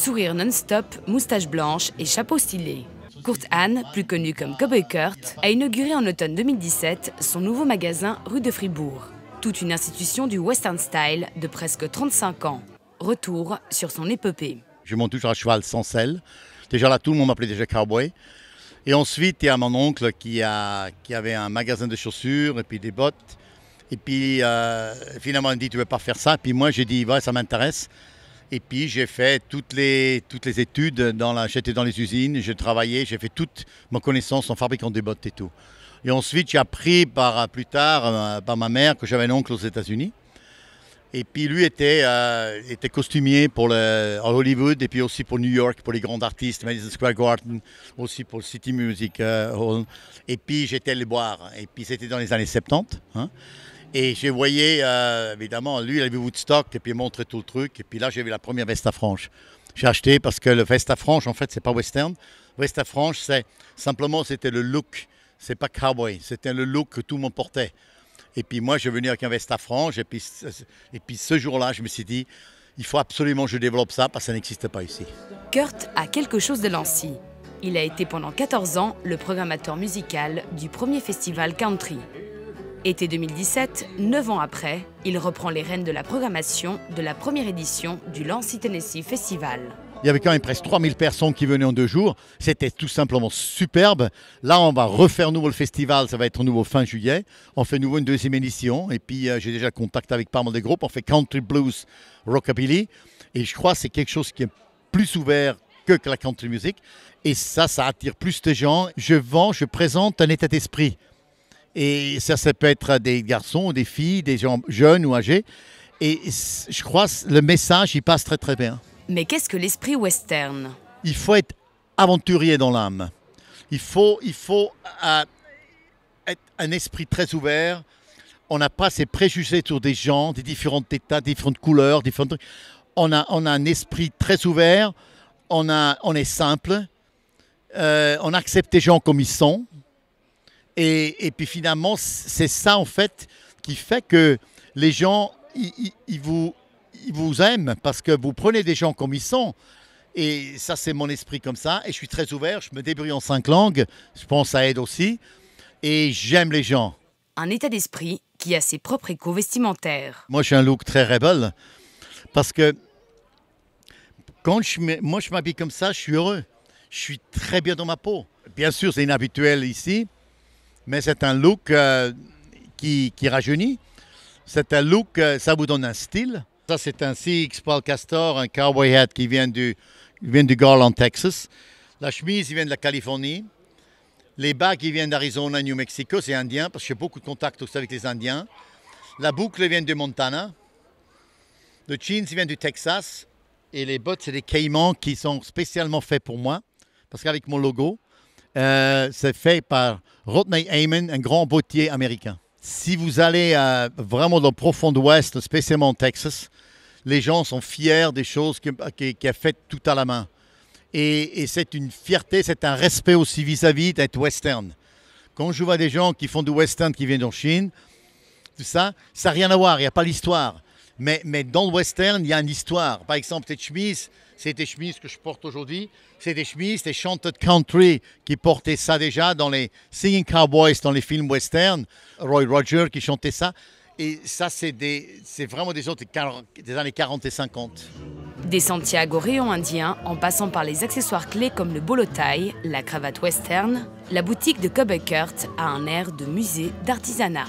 Sourire non-stop, moustache blanche et chapeau stylé. Kurt Hahn, plus connu comme Cowboy Kurt, a inauguré en automne 2017 son nouveau magasin rue de Fribourg. Toute une institution du western style de presque 35 ans. Retour sur son épopée. Je monte toujours à cheval sans selle. Déjà là, tout le monde m'appelait déjà cowboy. Et ensuite, il y a mon oncle qui avait un magasin de chaussures et puis des bottes. Et puis finalement, il me dit, tu ne veux pas faire ça? Puis moi, j'ai dit, ouais, ça m'intéresse. Et puis j'ai fait toutes les études, j'étais dans les usines, j'ai travaillé, j'ai fait toute ma connaissance en fabriquant des bottes et tout. Et ensuite, j'ai appris plus tard par ma mère que j'avais un oncle aux États-Unis. Et puis lui était costumier à Hollywood et puis aussi pour New York, pour les grands artistes, Madison Square Garden, aussi pour le City Music Hall. Et puis j'étais allé le boire. Et puis c'était dans les années 70. Hein. Et je voyais, évidemment, lui, il avait vu Woodstock et puis il montrait tout le truc. Et puis là, j'ai vu la première veste à franges. J'ai acheté parce que le veste à franges, en fait, c'est pas western. Veste à franges, c'était le look. C'est pas cowboy. C'était le look que tout le monde portait. Et puis moi, je venais avec un veste à franges. Et puis ce jour-là, je me suis dit, il faut absolument que je développe ça parce que ça n'existe pas ici. Kurt a quelque chose de Lancy. Il a été pendant 14 ans le programmateur musical du premier festival country. Été 2017, 9 ans après, il reprend les rênes de la programmation de la première édition du Lancy Tennessee Festival. Il y avait quand même presque 3000 personnes qui venaient en 2 jours. C'était tout simplement superbe. Là, on va refaire nouveau le festival. Ça va être nouveau fin juillet. On fait nouveau une 2e édition. Et puis, j'ai déjà contact avec pas mal de groupes. On fait country, blues, rockabilly. Et je crois que c'est quelque chose qui est plus ouvert que la country music. Et ça attire plus de gens. Je présente un état d'esprit. Et ça peut être des garçons ou des filles, des gens jeunes ou âgés. Et je crois que le message, il passe très très bien. Mais qu'est-ce que l'esprit western? Il faut être aventurier dans l'âme. Il faut être un esprit très ouvert. On n'a pas ces préjugés sur des gens, des différents états, différentes couleurs, différents trucs. On a un esprit très ouvert. On est simple. On accepte les gens comme ils sont. Et puis finalement, c'est ça en fait qui fait que les gens, ils vous aiment parce que vous prenez des gens comme ils sont. Et ça, c'est mon esprit comme ça. Et je suis très ouvert, je me débrouille en 5 langues. Je pense que ça aide aussi. Et j'aime les gens. Un état d'esprit qui a ses propres échos vestimentaires. Moi, j'ai un look très rebelle parce que quand je m'habille comme ça, je suis heureux. Je suis très bien dans ma peau. Bien sûr, c'est inhabituel ici. Mais c'est un look qui rajeunit. C'est un look, ça vous donne un style. Ça, c'est un CX Paul Castor, un cowboy hat qui vient du Garland, Texas. La chemise, il vient de la Californie. Les bagues, ils viennent d'Arizona, New Mexico, c'est indien, parce que j'ai beaucoup de contacts aussi avec les Indiens. La boucle vient de Montana. Le jeans, il vient du Texas. Et les bottes, c'est des Caïmans qui sont spécialement faits pour moi, parce qu'avec mon logo, c'est fait par Rodney Heyman, un grand bottier américain. Si vous allez vraiment dans le profond ouest, spécialement au Texas, les gens sont fiers des choses qu'il a faites tout à la main. Et c'est une fierté, c'est un respect aussi vis-à-vis d'être western. Quand je vois des gens qui font du western qui viennent en Chine, tout ça, ça n'a rien à voir, il n'y a pas l'histoire. Mais dans le western, il y a une histoire. Par exemple, cette chemise, c'est des chemises que je porte aujourd'hui. C'est des chemises des chanteurs de country qui portaient ça déjà dans les Singing Cowboys, dans les films western. Roy Rogers qui chantait ça. Et ça, c'est vraiment des gens des années 40 et 50. Des Santiago rayons indiens, en passant par les accessoires clés comme le bolo tie, la cravate western, la boutique de Cowboy Kurt a un air de musée d'artisanat.